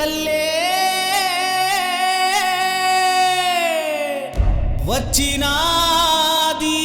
తల్లే వచ్చినాది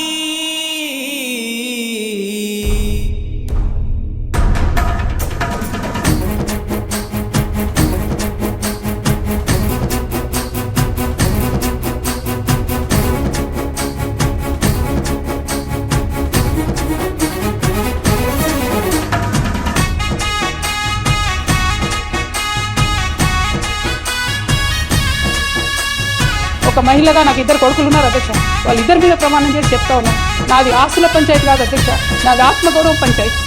ఒక మహిళగా నాకు ఇద్దరు కొడుకులు ఉన్నారు అధ్యక్ష. వాళ్ళిద్దరి మీద ప్రమాణం చేసి చెప్తా ఉన్నాను, నాది ఆస్తుల పంచాయతీ కాదు అధ్యక్ష, నాది ఆత్మగౌరవ పంచాయతీ.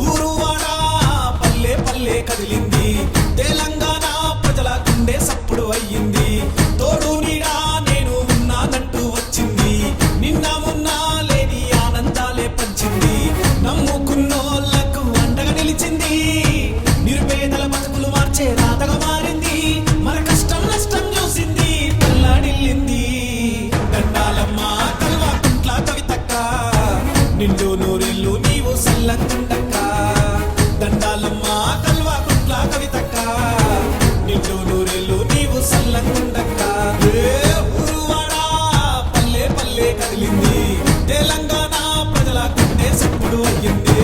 ఊరువాడ పల్లె పల్లె కదిలింది, తెలంగాణ ప్రజల గుండె సప్పుడు అయ్యింది. తోడు నీడా నేను ఉన్నానంటూ వచ్చింది, నిన్న మొన్న లేని ఆనందాలే పంచింది. నమ్ముకున్నోళ్లకు అండగా నిలిచింది, నిరుపేదల బతుకులు మార్చే రాతగా మారింది. మన కష్టం నష్టం చూసింది, తల్లాడిల్లింది. దండాలమ్మ కల్వకుంట్ల కవితక్క, నిండు నూరెళ్ళు నీవు సల్లంగుండక్క. దండాలమ్మ కల్వకుంట్ల కవితక్క, నిండు నూరెళ్ళు నీవు సల్లంగుండక్క. ఊరువాడ పల్లె పల్లె కదిలింది, తెలంగాణ ప్రజల గుండె సప్పుడు అయ్యింది.